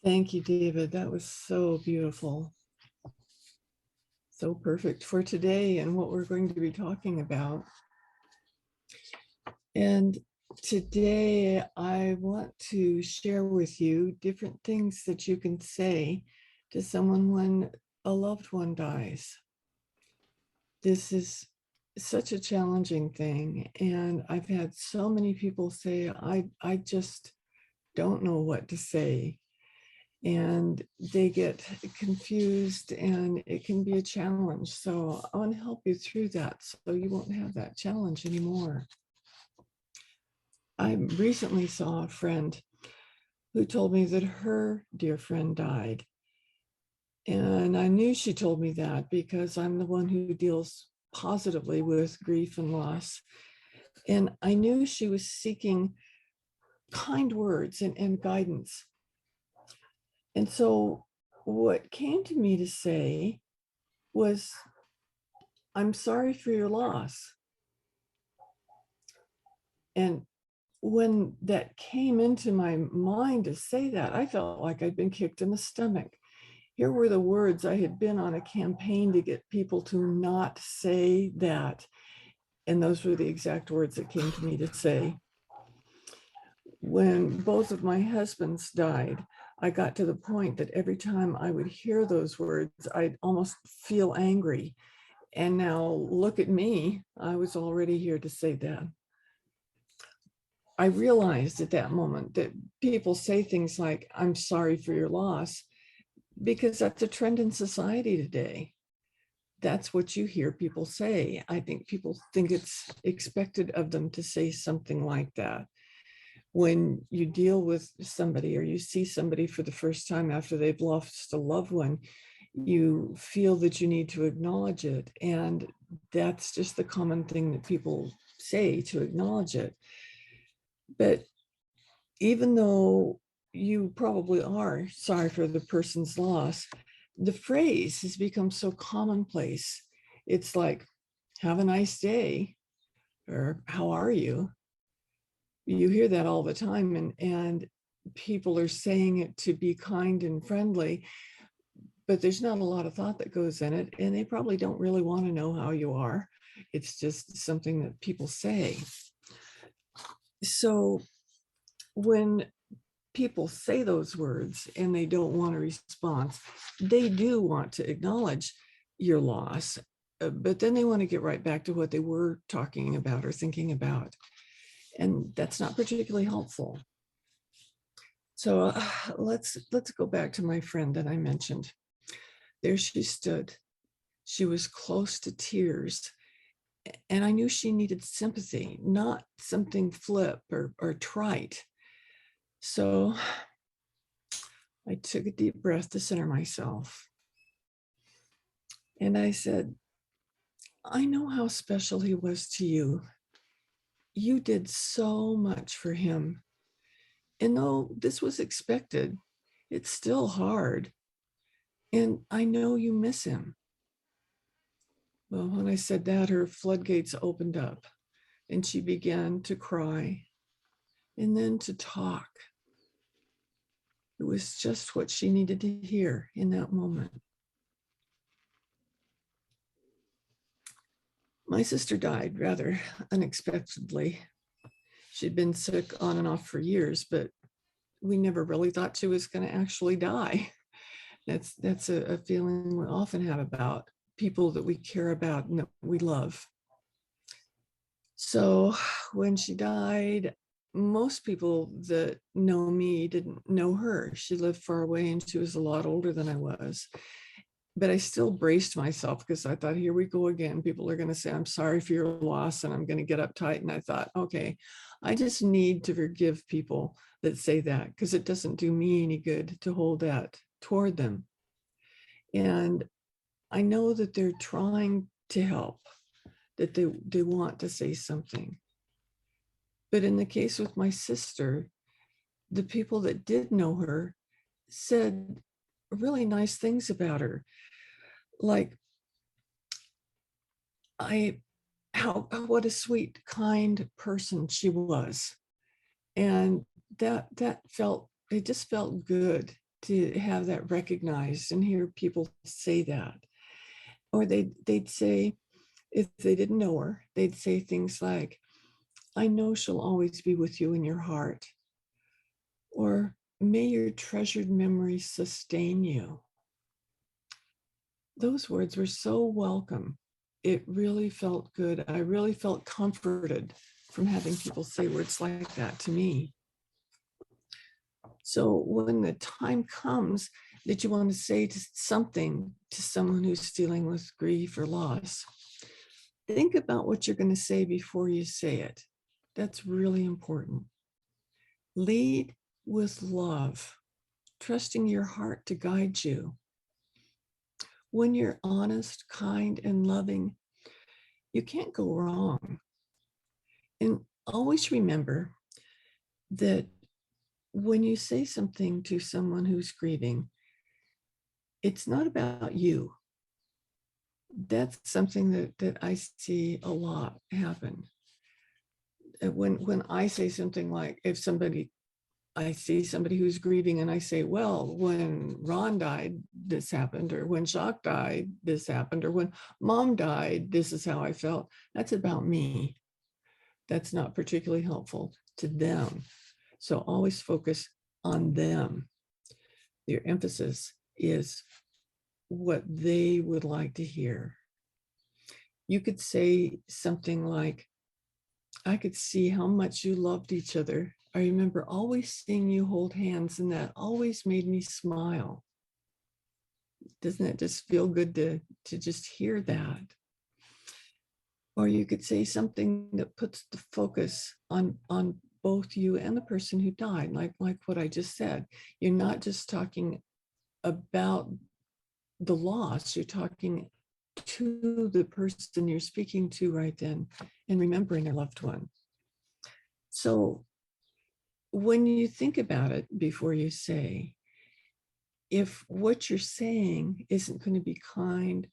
Thank you, David. That was so beautiful. So perfect for today and what we're going to be talking about. And today I want to share with you different things that you can say to someone when a loved one dies. This is such a challenging thing. And I've had so many people say, I just don't know what to say. And they get confused and it can be a challenge. So I want to help you through that so you won't have that challenge anymore. I recently saw a friend who told me that her dear friend died. And I knew she told me that because I'm the one who deals positively with grief and loss. And I knew she was seeking kind words and guidance. And so what came to me to say was, I'm sorry for your loss. And when that came into my mind to say that, I felt like I'd been kicked in the stomach. Here were the words. I had been on a campaign to get people to not say that. And those were the exact words that came to me to say. When both of my husbands died, I got to the point that every time I would hear those words, I'd almost feel angry. And now look at me, I was already here to say that. I realized at that moment that people say things like, I'm sorry for your loss, because that's a trend in society today. That's what you hear people say. I think people think it's expected of them to say something like that. When you deal with somebody or you see somebody for the first time after they've lost a loved one, you feel that you need to acknowledge it. And that's just the common thing that people say, to acknowledge it. But even though you probably are sorry for the person's loss, the phrase has become so commonplace. It's like, have a nice day, or how are you? You hear that all the time, and people are saying it to be kind and friendly, but there's not a lot of thought that goes in it, and they probably don't really want to know how you are. It's just something that people say. So when people say those words and they don't want a response, they do want to acknowledge your loss, but then they want to get right back to what they were talking about or thinking about. And that's not particularly helpful. So let's go back to my friend that I mentioned. There she stood. She was close to tears. And I knew she needed sympathy, not something flip or trite. So I took a deep breath to center myself. And I said, I know how special he was to you. You did so much for him. And though this was expected, it's still hard. And I know you miss him. Well, when I said that, her floodgates opened up and she began to cry and then to talk. It was just what she needed to hear in that moment. My sister died rather unexpectedly. She'd been sick on and off for years, but we never really thought she was going to actually die. That's a feeling we often have about people that we care about and that we love. So when she died, most people that know me didn't know her. She lived far away and she was a lot older than I was. But I still braced myself because I thought, here we go again. People are going to say, I'm sorry for your loss. And I'm going to get uptight. And I thought, okay, I just need to forgive people that say that, because it doesn't do me any good to hold that toward them. And I know that they're trying to help, that they want to say something. But in the case with my sister, the people that did know her said really nice things about her. Like, what a sweet, kind person she was. And that felt, it just felt good. to have that recognized and hear people say that. Or they'd say, if they didn't know her, they'd say things like, I know she'll always be with you in your heart. Or may your treasured memories sustain you. Those words were so welcome. It really felt good. I really felt comforted from having people say words like that to me. So when the time comes that you want to say something to someone who's dealing with grief or loss, think about what you're going to say before you say it. That's really important. Lead with love, trusting your heart to guide you. When you're honest, kind, and loving, you can't go wrong. And always remember that when you say something to someone who's grieving, it's not about you. That's something that I see a lot happen. When I say something like, if I see somebody who's grieving and I say, well, when Ron died, this happened, or when Jacques died, this happened, or when Mom died, this is how I felt. That's about me. That's not particularly helpful to them. So always focus on them. Your emphasis is what they would like to hear. You could say something like, I could see how much you loved each other. I remember always seeing you hold hands, and that always made me smile. Doesn't it just feel good to just hear that? Or you could say something that puts the focus on both you and the person who died, like what I just said. You're not just talking about the loss, you're talking to the person you're speaking to right then and remembering their loved one. So when you think about it before you say, if what you're saying isn't going to be kind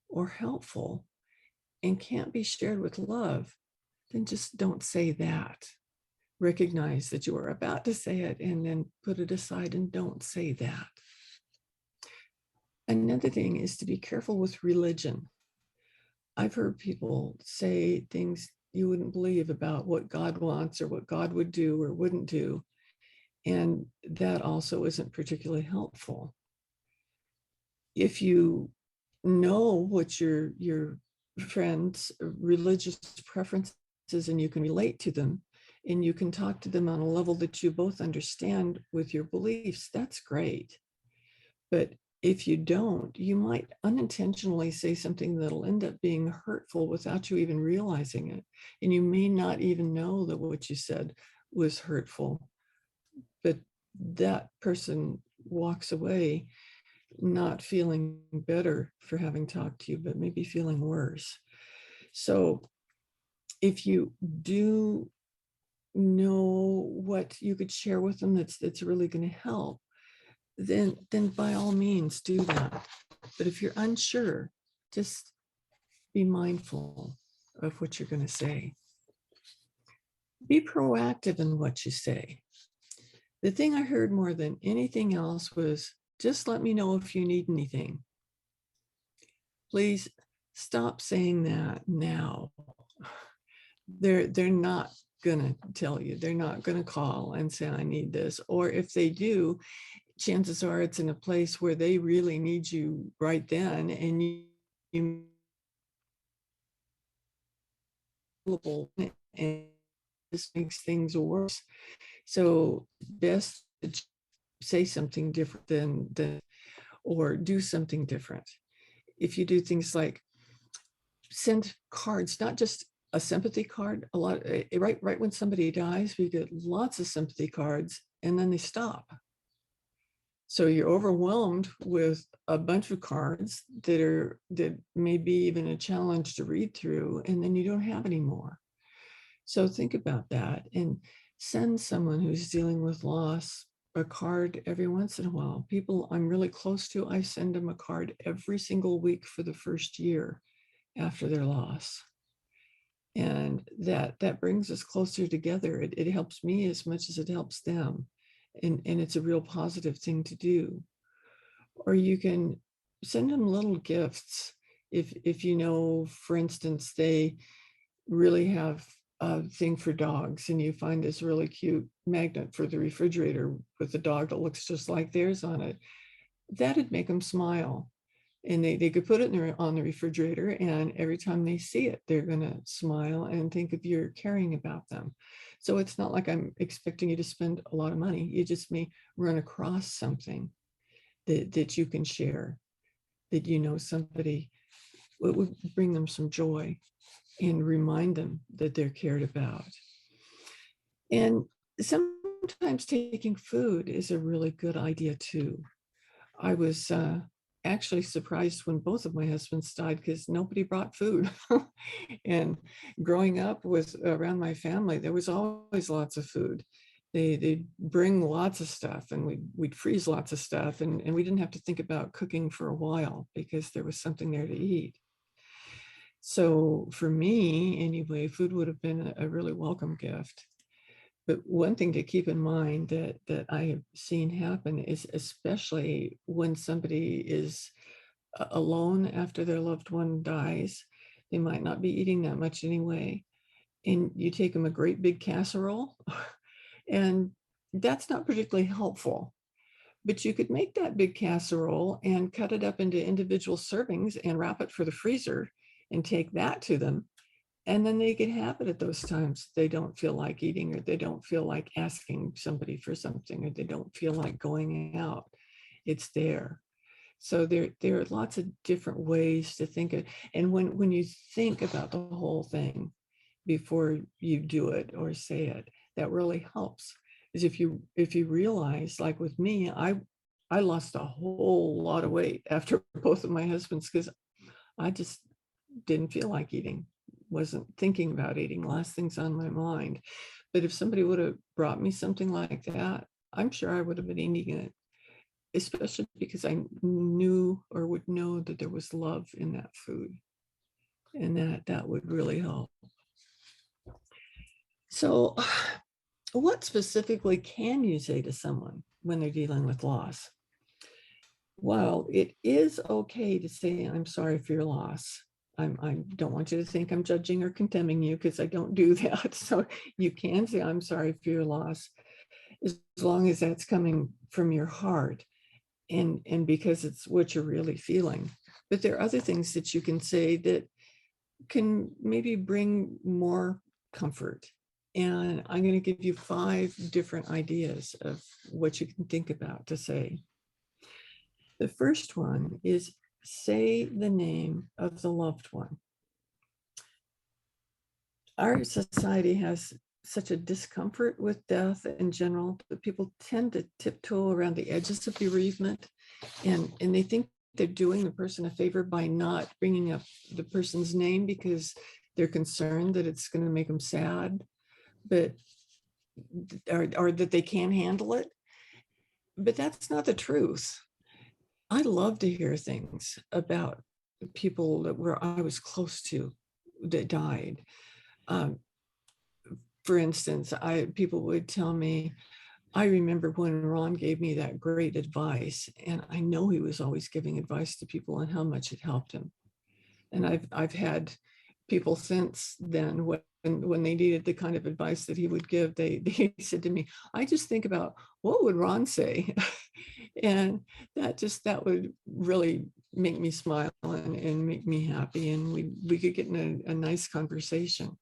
or helpful and can't be shared with love, then just don't say that. Recognize that you are about to say it and then put it aside and don't say that. Another thing is to be careful with religion. I've heard people say things you wouldn't believe about what God wants or what God would do or wouldn't do. And that also isn't particularly helpful. If you know what your friends' religious preferences and you can relate to them and you can talk to them on a level that you both understand with your beliefs, that's great. But if you don't, you might unintentionally say something that'll end up being hurtful without you even realizing it. And you may not even know that what you said was hurtful, but that person walks away not feeling better for having talked to you, but maybe feeling worse. So if you do know what you could share with them that's really going to help, then by all means do that. But if you're unsure, just be mindful of what you're going to say. Be proactive in what you say. The thing I heard more than anything else was, just let me know if you need anything. Please stop saying that now. They're not going to tell you. They're not going to call and say, I need this. Or if they do, chances are it's in a place where they really need you right then, and you and this makes things worse. So best to say something different than or do something different. If you do things like send cards, not just a sympathy card, a lot right when somebody dies, we get lots of sympathy cards and then they stop. So you're overwhelmed with a bunch of cards that may be even a challenge to read through, and then you don't have any more. So think about that and send someone who's dealing with loss a card every once in a while. People I'm really close to, I send them a card every single week for the first year after their loss. And that brings us closer together. It helps me as much as it helps them. and it's a real positive thing to do. Or you can send them little gifts. If you know, for instance, they really have a thing for dogs, and you find this really cute magnet for the refrigerator with a dog that looks just like theirs on it, that'd make them smile. And they could put it on the refrigerator, and every time they see it, they're going to smile and think of you're caring about them. So it's not like I'm expecting you to spend a lot of money. You just may run across something that you can share, that you know somebody, it would bring them some joy and remind them that they're cared about. And sometimes taking food is a really good idea too. I was actually surprised when both of my husbands died because nobody brought food. And growing up with around my family, there was always lots of food. They'd bring lots of stuff, and we'd freeze lots of stuff, and we didn't have to think about cooking for a while because there was something there to eat. So for me, anyway, food would have been a really welcome gift. But one thing to keep in mind that I have seen happen is, especially when somebody is alone after their loved one dies, they might not be eating that much anyway. And you take them a great big casserole, and that's not particularly helpful. But you could make that big casserole and cut it up into individual servings and wrap it for the freezer and take that to them. And then they can have it at those times they don't feel like eating, or they don't feel like asking somebody for something, or they don't feel like going out. It's there. So there are lots of different ways to think of. And when you think about the whole thing before you do it or say it, that really helps. Is if you realize, like with me, I lost a whole lot of weight after both of my husbands because I just didn't feel like eating, wasn't thinking about eating, last things on my mind. But if somebody would have brought me something like that, I'm sure I would have been eating it, especially because I knew or would know that there was love in that food, and that would really help. So what specifically can you say to someone when they're dealing with loss? Well, it is okay to say, I'm sorry for your loss. I don't want you to think I'm judging or condemning you, because I don't do that. So you can say, I'm sorry for your loss, as long as that's coming from your heart and because it's what you're really feeling. But there are other things that you can say that can maybe bring more comfort. And I'm going to give you 5 different ideas of what you can think about to say. The first one is, say the name of the loved one. Our society has such a discomfort with death in general that people tend to tiptoe around the edges of bereavement, and they think they're doing the person a favor by not bringing up the person's name because they're concerned that it's going to make them sad, but or that they can't handle it. But that's not the truth. I love to hear things about people that I was close to that died. Um, for instance, people would tell me, I remember when Ron gave me that great advice, and I know he was always giving advice to people and how much it helped him. And I've had people since then, when they needed the kind of advice that he would give, they said to me, I just think about, what would Ron say? And that would really make me smile and make me happy, and we could get in a nice conversation.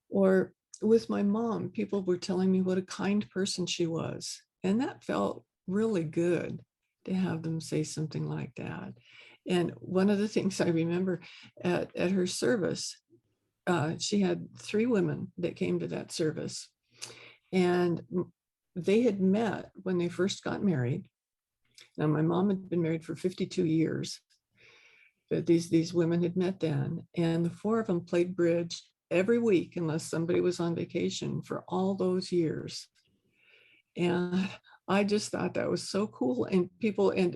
Or with my mom, people were telling me what a kind person she was, and that felt really good to have them say something like that. And one of the things I remember at her service, she had 3 women that came to that service, and they had met when they first got married. Now, my mom had been married for 52 years, but these women had met then, and the 4 of them played bridge every week unless somebody was on vacation for all those years. And I just thought that was so cool. And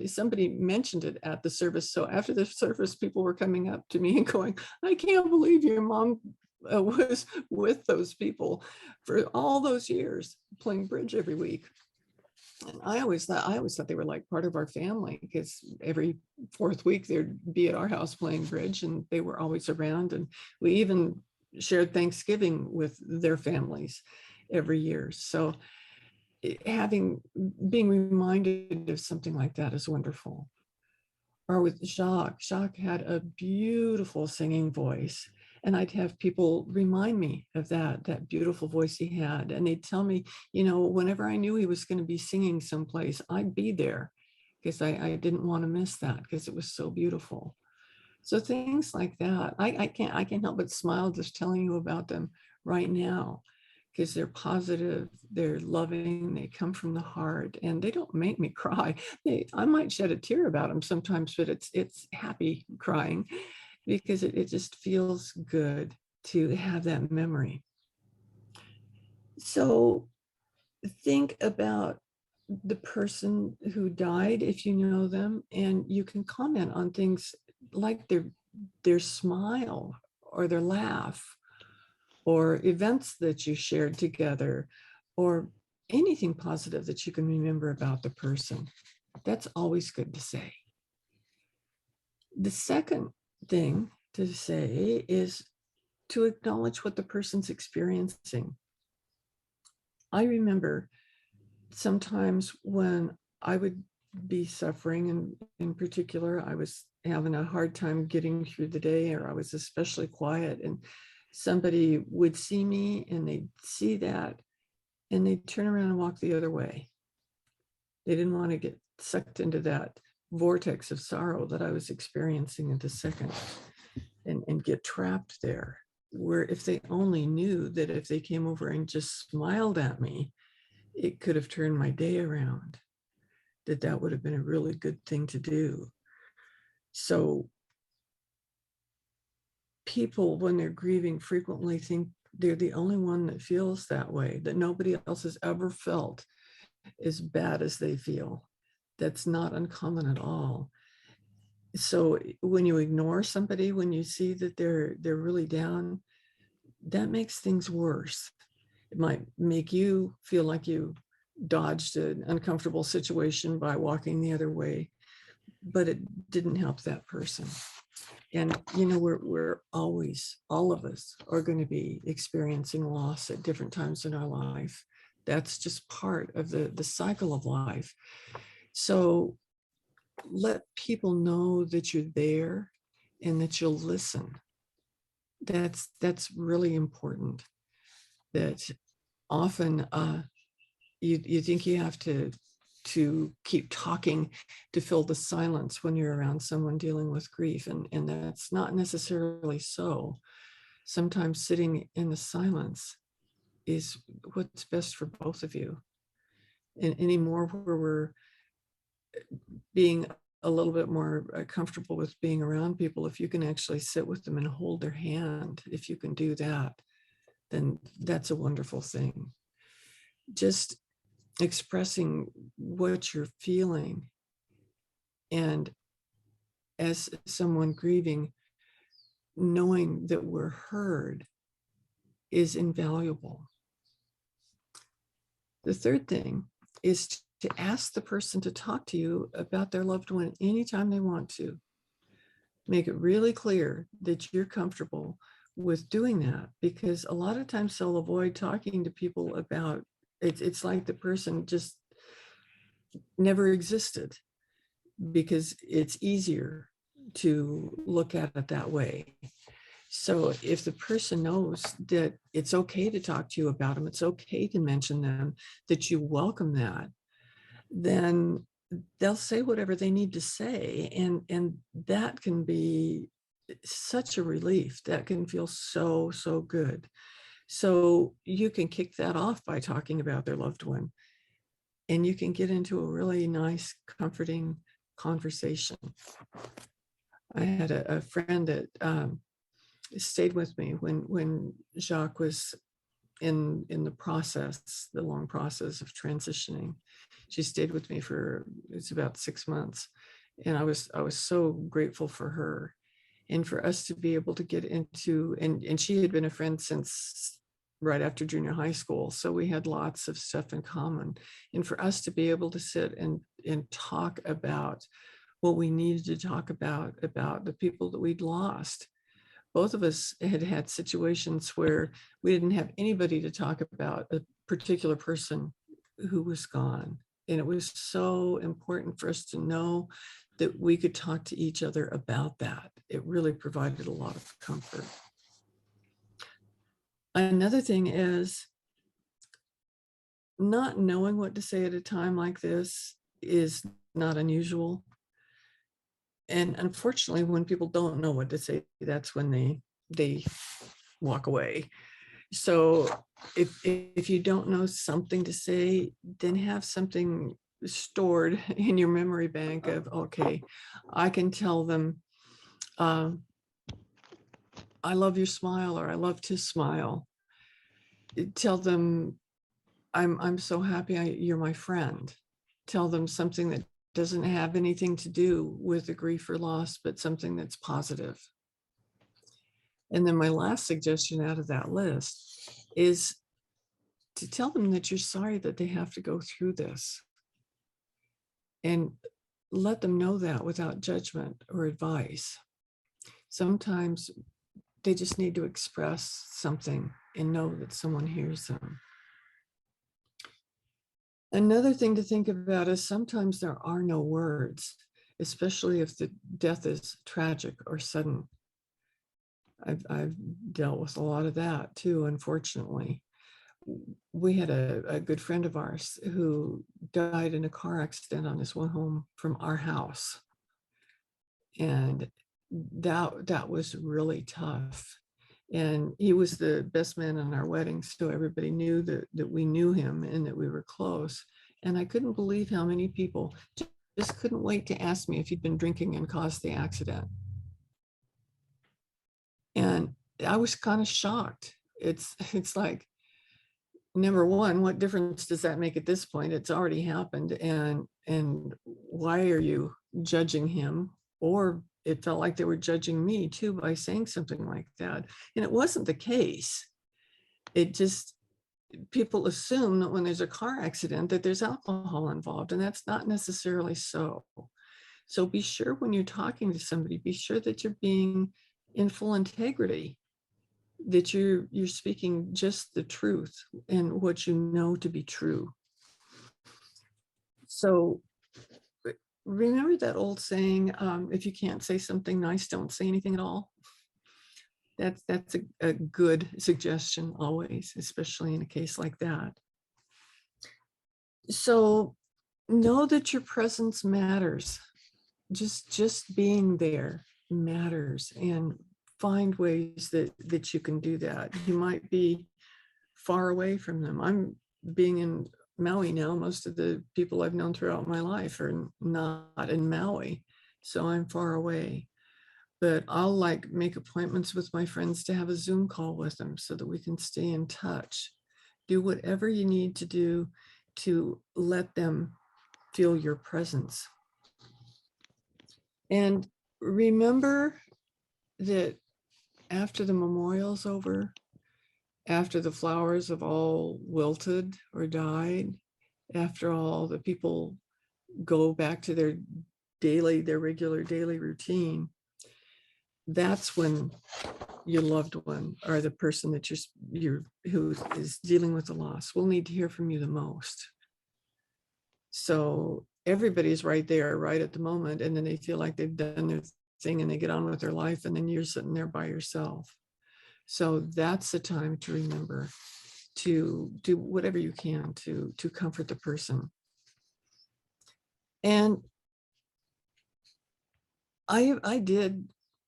somebody mentioned it at the service. So after the service, people were coming up to me and going, I can't believe your mom was with those people for all those years playing bridge every week. And I always thought they were like part of our family, because every fourth week they'd be at our house playing bridge, and they were always around. And we even shared Thanksgiving with their families every year. So being reminded of something like that is wonderful. Or with Jacques. Jacques had a beautiful singing voice. And I'd have people remind me of that beautiful voice he had. And they'd tell me, whenever I knew he was going to be singing someplace, I'd be there, because I didn't want to miss that, because it was so beautiful. So things like that, I can't help but smile just telling you about them right now, because they're positive, they're loving, they come from the heart, and they don't make me cry. I might shed a tear about them sometimes, but it's happy crying, because it just feels good to have that memory. So think about the person who died, if you know them, and you can comment on things like their smile or their laugh, or events that you shared together, or anything positive that you can remember about the person. That's always good to say. The second thing to say is to acknowledge what the person's experiencing. I remember sometimes when I would be suffering, and in particular, I was having a hard time getting through the day, or I was especially quiet, and somebody would see me and they'd see that, and they'd turn around and walk the other way. They didn't want to get sucked into that vortex of sorrow that I was experiencing at the second, and get trapped there. Where if they only knew that if they came over and just smiled at me, it could have turned my day around, that would have been a really good thing to do. So people, when they're grieving, frequently think they're the only one that feels that way, that nobody else has ever felt as bad as they feel. That's not uncommon at all. So when you ignore somebody, when you see that they're really down, that makes things worse. It might make you feel like you dodged an uncomfortable situation by walking the other way, but it didn't help that person. And we're always, all of us are going to be experiencing loss at different times in our life. That's just part of the cycle of life. So let people know that you're there and that you'll listen. That's really important. That often you think you have to keep talking to fill the silence when you're around someone dealing with grief, and that's not necessarily so. Sometimes sitting in the silence is what's best for both of you. And anymore, where we're being a little bit more comfortable with being around people, if you can actually sit with them and hold their hand, if you can do that, then that's a wonderful thing. Just expressing what you're feeling, and as someone grieving, knowing that we're heard is invaluable. The third thing is to ask the person to talk to you about their loved one anytime they want to. Make it really clear that you're comfortable with doing that, because a lot of times they'll avoid talking to people about it. It's like the person just never existed, because it's easier to look at it that way. So if the person knows that it's okay to talk to you about them, it's okay to mention them, that you welcome that, then they'll say whatever they need to say. And that can be such a relief. That can feel so, so good. So you can kick that off by talking about their loved one, and you can get into a really nice, comforting conversation. I had a friend that stayed with me when Jacques was in the long process of transitioning. She stayed with me for, it's about 6 months, and I was so grateful for her, and for us to be able to get into, and she had been a friend since right after junior high school. So we had lots of stuff in common. And for us to be able to sit and talk about what we needed to talk about the people that we'd lost. Both of us had had situations where we didn't have anybody to talk about a particular person who was gone. And it was so important for us to know that we could talk to each other about that. It really provided a lot of comfort. Another thing is not knowing what to say at a time like this is not unusual. And unfortunately, when people don't know what to say, that's when they walk away. So if you don't know something to say, then have something stored in your memory bank of, okay, I can tell them, I love your smile, or I love to smile. Tell them, I'm so happy you're my friend. Tell them something that doesn't have anything to do with the grief or loss, but something that's positive. And then my last suggestion out of that list is to tell them that you're sorry that they have to go through this. And let them know that without judgment or advice. Sometimes they just need to express something and know that someone hears them. Another thing to think about is sometimes there are no words, especially if the death is tragic or sudden. I've dealt with a lot of that too, unfortunately. We had a good friend of ours who died in a car accident on his way home from our house. And that was really tough. And he was the best man in our wedding, so everybody knew that we knew him and that we were close. And I couldn't believe how many people just couldn't wait to ask me if he'd been drinking and caused the accident. And I was kind of shocked. It's like, number one, what difference does that make at this point? It's already happened. And why are you judging him? Or it felt like they were judging me too by saying something like that. And it wasn't the case. It just, people assume that when there's a car accident that there's alcohol involved, and that's not necessarily so. So be sure when you're talking to somebody, be sure that you're being in full integrity, that you're speaking just the truth and what you know to be true. So remember that old saying, if you can't say something nice, don't say anything at all. That's a good suggestion always, especially in a case like that. So know that your presence matters. Just being there matters, and find ways that you can do that. You might be far away from them. I'm being in Maui now. Most of the people I've known throughout my life are not in Maui, so I'm far away. But I'll make appointments with my friends to have a Zoom call with them so that we can stay in touch. Do whatever you need to do to let them feel your presence. And remember that after the memorial's over, after the flowers have all wilted or died, after all the people go back to their regular daily routine, that's when your loved one or the person that who is dealing with the loss will need to hear from you the most. So everybody's right there, right at the moment, and then they feel like they've done their thing and they get on with their life, and then you're sitting there by yourself. So that's the time to remember to do whatever you can to comfort the person. And I did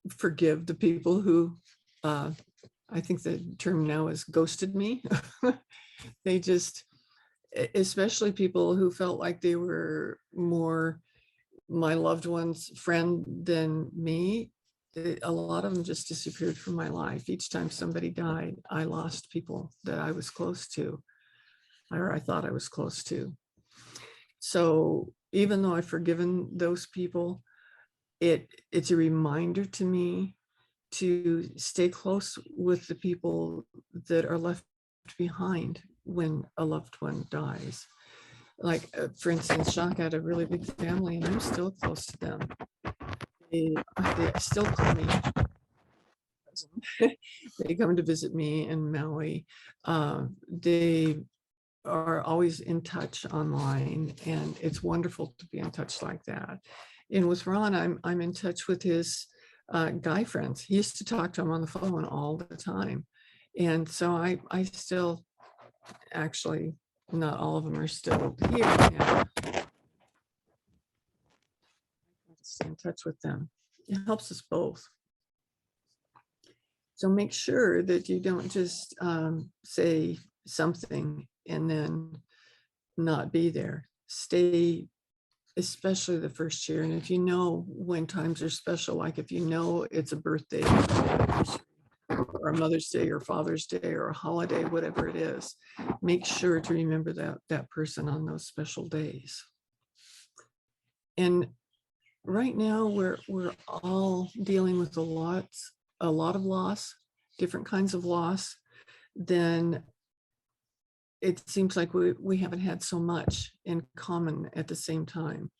forgive the people who, I think the term now is ghosted me. They just, especially people who felt like they were more my loved one's friend than me. A lot of them just disappeared from my life. Each time somebody died, I lost people that I was close to, or I thought I was close to. So even though I've forgiven those people, it's a reminder to me to stay close with the people that are left behind when a loved one dies. Like, for instance, Jacques had a really big family, and I'm still close to them. They still call me. They come to visit me in Maui. They are always in touch online, and it's wonderful to be in touch like that. And with Ron, I'm in touch with his guy friends. He used to talk to him on the phone all the time. And so I still, actually, not all of them are still here. Yeah. Stay in touch with them. It helps us both. So make sure that you don't just say something and then not be there. Stay, especially the first year. And if you know when times are special, like if you know it's a birthday or a Mother's Day or Father's Day or a holiday, whatever it is, make sure to remember that person on those special days. And right now we're all dealing with a lot of loss, different kinds of loss. Then it seems like we haven't had so much in common at the same time,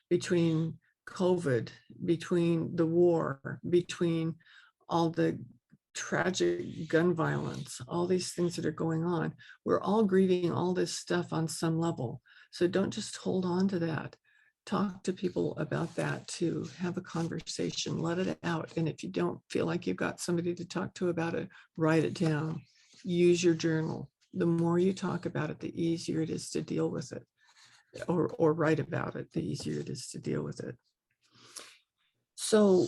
between COVID, between the war, between all the tragic gun violence, all these things that are going on. We're all grieving all this stuff on some level. So don't just hold on to that. Talk to people about that too. Have a conversation, let it out. And if you don't feel like you've got somebody to talk to about it, write it down. Use your journal. The more you talk about it, the easier it is to deal with it, or write about it, the easier it is to deal with it. So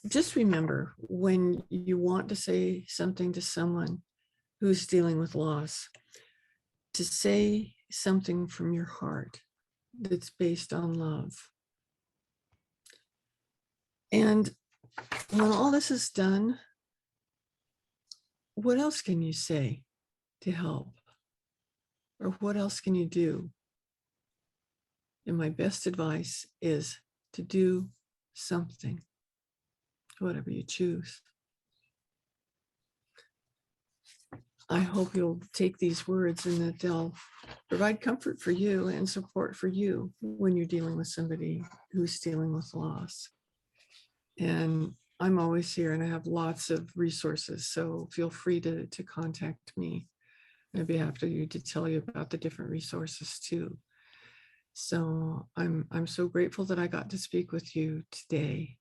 just remember, when you want to say something to someone who's dealing with loss, to say something from your heart that's based on love. And when all this is done, what else can you say to help? Or what else can you do? And my best advice is to do something, whatever you choose. I hope you'll take these words and that they'll provide comfort for you and support for you when you're dealing with somebody who's dealing with loss. And I'm always here, and I have lots of resources, so feel free to contact me. I'd be happy to tell you about the different resources too. So I'm so grateful that I got to speak with you today.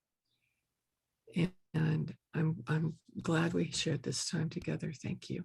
And I'm glad we shared this time together. Thank you.